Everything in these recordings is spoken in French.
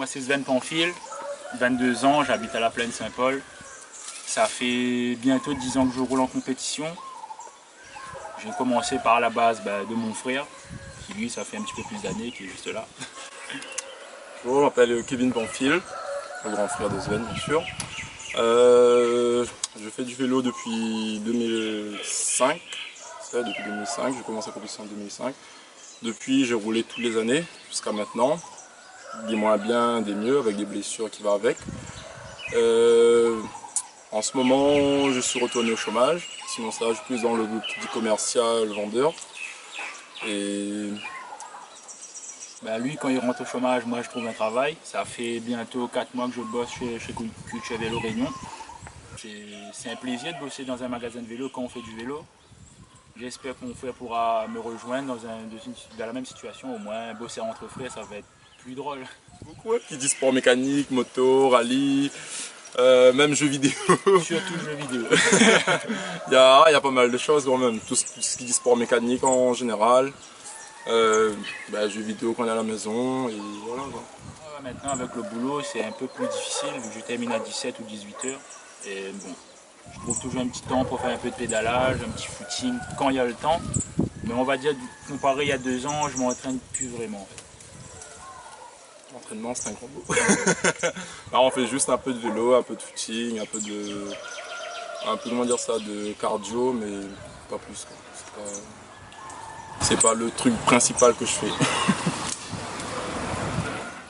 moi c'est Sven Pamphile, 22 ans, j'habite à la Plaine Saint-Paul. Ça fait bientôt 10 ans que je roule en compétition. J'ai commencé par la base de mon frère, qui lui ça fait un petit peu plus d'années, qui est juste là. Bonjour, je m'appelle Kevin Pamphile, le grand frère de Sven bien sûr. Je fais du vélo depuis 2005. Depuis 2005, j'ai commencé à compétition en 2005. Depuis, j'ai roulé toutes les années jusqu'à maintenant. Des moins bien, des mieux, avec des blessures qui vont avec. En ce moment, je suis retourné au chômage. Sinon, ça, je suis plus dans le petit commercial, vendeur. Et lui, quand il rentre au chômage, moi je trouve un travail. Ça fait bientôt 4 mois que je bosse chez Culture Vélo Réunion. C'est un plaisir de bosser dans un magasin de vélo quand on fait du vélo. J'espère que mon frère pourra me rejoindre dans la même situation. Au moins, bosser entre frères, ça va être plus drôle. Beaucoup qui disent sport mécanique, moto, rallye, même jeux vidéo. Surtout jeux vidéo. Il y a pas mal de choses quand même. Tout ce qui dit sport mécanique en général. Jeux vidéo qu'on a à la maison et voilà. Maintenant avec le boulot c'est un peu plus difficile vu que je termine à 17 ou 18 heures. Et bon, je trouve toujours un petit temps pour faire un peu de pédalage, un petit footing quand il y a le temps. Mais on va dire, comparé il y a 2 ans, je m'entraîne plus vraiment en fait. L'entraînement c'est un gros mot. Là on fait juste un peu de vélo, un peu de footing, un peu de cardio, mais pas plus. C'est pas le truc principal que je fais.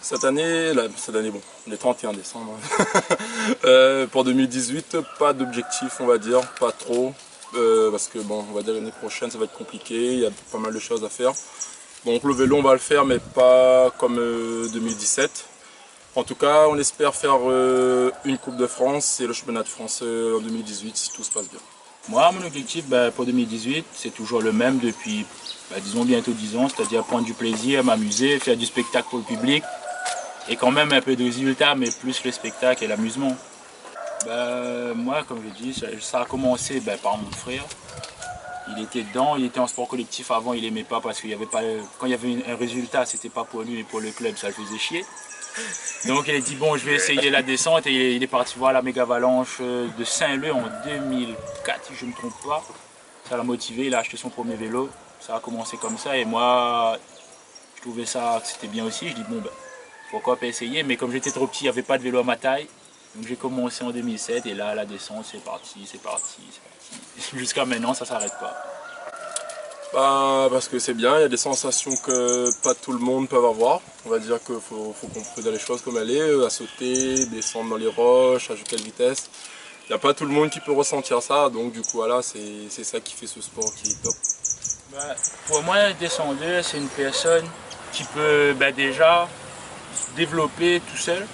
Cette année, bon, le 31 décembre, pour 2018, pas d'objectif, on va dire, pas trop, parce que bon, on va dire l'année prochaine, ça va être compliqué, il y a pas mal de choses à faire. Donc le vélo, on va le faire, mais pas comme 2017. En tout cas, on espère faire une Coupe de France et le championnat de France en 2018, si tout se passe bien. Moi, mon objectif pour 2018, c'est toujours le même depuis, disons bientôt 10 ans, c'est-à-dire prendre du plaisir, m'amuser, faire du spectacle pour le public. Et quand même un peu de résultats, mais plus le spectacle et l'amusement. Moi, comme je dis, ça a commencé par mon frère. Il était dedans, il était en sport collectif avant, il n'aimait pas parce qu'il y avait pas, quand il y avait un résultat, c'était pas pour lui mais pour le club, ça le faisait chier. Donc il a dit bon, je vais essayer la descente et il est parti voir la méga avalanche de Saint-Leu en 2004, si je ne me trompe pas. Ça l'a motivé, il a acheté son premier vélo, ça a commencé comme ça et moi, je trouvais ça que c'était bien aussi. Je dis bon, pourquoi pas essayer, mais comme j'étais trop petit, il n'y avait pas de vélo à ma taille. Donc j'ai commencé en 2007 et là la descente c'est parti. Jusqu'à maintenant ça s'arrête pas. Parce que c'est bien, il y a des sensations que pas tout le monde peut avoir. On va dire qu'il faut comprendre les choses comme elle est, à sauter, descendre dans les roches, à quelle vitesse. Il n'y a pas tout le monde qui peut ressentir ça, donc du coup voilà, c'est ça qui fait ce sport qui est top. Pour moi un descendeur c'est une personne qui peut déjà développer tout seul,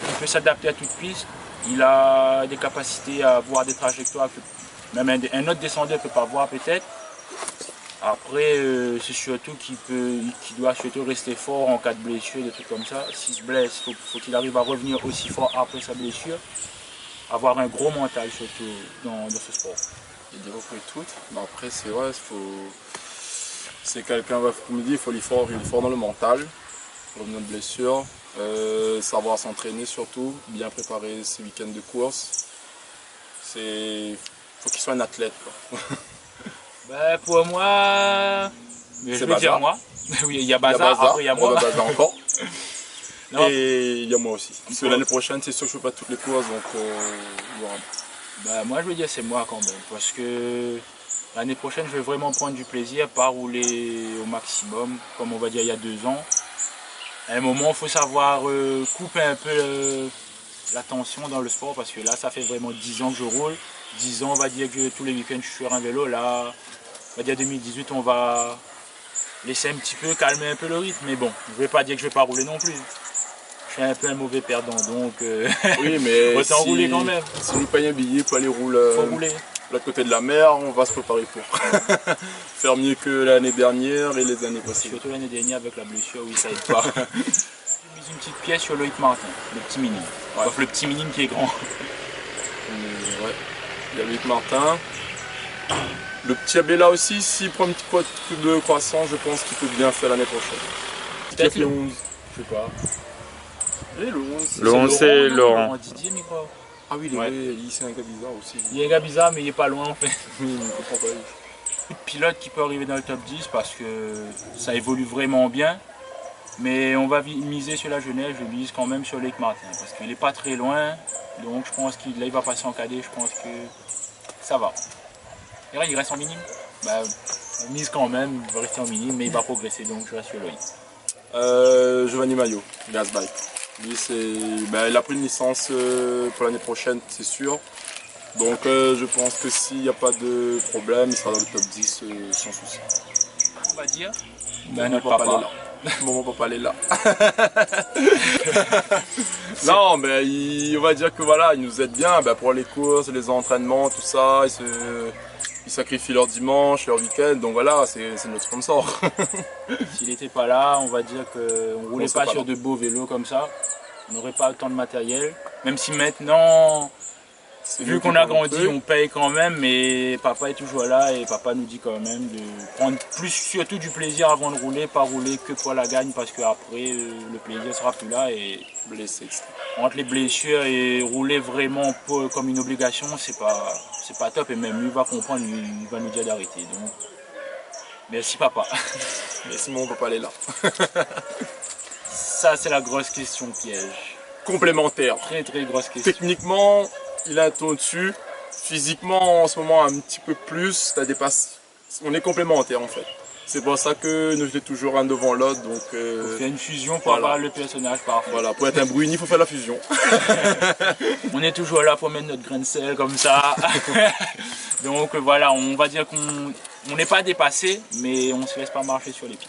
il peut s'adapter à toute piste, il a des capacités à voir des trajectoires que même un autre descendeur ne peut pas voir peut-être. Après c'est surtout qu'il doit surtout rester fort en cas de blessure, des trucs comme ça. S'il se blesse, il faut qu'il arrive à revenir aussi fort après sa blessure. Avoir un gros mental surtout dans ce sport. Il dit repris tout, mais après c'est vrai, c'est quelqu'un, comme il dit, il est fort dans le mental, revenir de blessure. Savoir s'entraîner surtout, bien préparer ses week-ends de course. Faut qu'il soit un athlète, quoi. Pour moi, je vais dire moi. Oui, il y a Bazar, après il y a moi. Il y a Bazar encore. Et il y a moi aussi. Parce que l'année prochaine, c'est sûr que je ne fais pas toutes les courses, donc voilà. Moi je veux dire c'est moi quand même, parce que l'année prochaine je vais vraiment prendre du plaisir, pas rouler au maximum, comme on va dire il y a 2 ans. À un moment, il faut savoir couper un peu la tension dans le sport parce que là, ça fait vraiment 10 ans que je roule. 10 ans, on va dire que tous les week-ends, je suis sur un vélo. Là, on va dire 2018, on va laisser un petit peu, calmer un peu le rythme. Mais bon, je ne vais pas dire que je ne vais pas rouler non plus. Je suis un peu un mauvais perdant, donc oui, mais autant rouler quand même. Si nous payons un billet pour aller rouler, faut rouler. De l'autre côté de la mer, on va se préparer pour faire mieux que l'année dernière et les années passées. Surtout l'année dernière avec la blessure, oui, ça aide pas. J'ai mis une petite pièce sur Loïc Martin, le petit minime. Ouais. Sauf le petit minime qui est grand. Ouais. Il y a Loïc Martin. Le petit Abella aussi, s'il prend un petit coup de croissance, je pense qu'il peut bien faire l'année prochaine. Peut-être le 11, je sais pas. Et le 11. Le 11, c'est Laurent. Didier, mais quoi. Ah oui, Ouais. c'est un gars bizarre aussi. Il y a un gars bizarre, mais il est pas loin en fait. Oui, il ne comprend pas. De pilote qui peut arriver dans le top 10 parce que ça évolue vraiment bien. Mais on va miser sur la jeunesse, je mise quand même sur Lake Martin parce qu'il n'est pas très loin. Donc je pense qu'il va passer en cadet, je pense que ça va. Et là, il reste en minime. Bah, on mise quand même, il va rester en minime, mais il va progresser, donc je reste sur Loïc. Giovanni Mayo, Gasbike. Lui, il a pris une licence pour l'année prochaine, c'est sûr. Donc je pense que s'il n'y a pas de problème, il sera dans le top 10 sans souci. On va dire, Notre papa. Mon papa est là. Non, mais on va dire que voilà, il nous aide bien pour les courses, les entraînements, tout ça. Ils sacrifient leur dimanche, leur week-end, donc voilà, c'est notre sponsor. S'il n'était pas là, on va dire qu'on ne roulait pas sur de beaux vélos comme ça. On n'aurait pas autant de matériel. Même si maintenant, vu qu'on a grandi, on paye quand même, mais papa est toujours là et papa nous dit quand même de prendre surtout du plaisir avant de rouler, pas rouler que pour la gagne parce qu'après le plaisir sera plus là et blessé. Entre les blessures et rouler vraiment comme une obligation, c'est pas top et même lui va comprendre, il va nous dire d'arrêter. Donc merci papa. Merci mon papa, elle est là. Ça c'est la grosse question piège. Complémentaire. Très très grosse question. Techniquement, il a un ton au-dessus. Physiquement, en ce moment, un petit peu plus. On est complémentaires en fait. C'est pour ça que nous sommes toujours un devant l'autre. Donc, on fait une fusion pour avoir le personnage parfait. Voilà, pour être un Bruni, il faut faire la fusion. On est toujours là pour mettre notre grain de sel comme ça. Donc voilà, on va dire qu'on n'est pas dépassé, mais on ne se laisse pas marcher sur les pieds.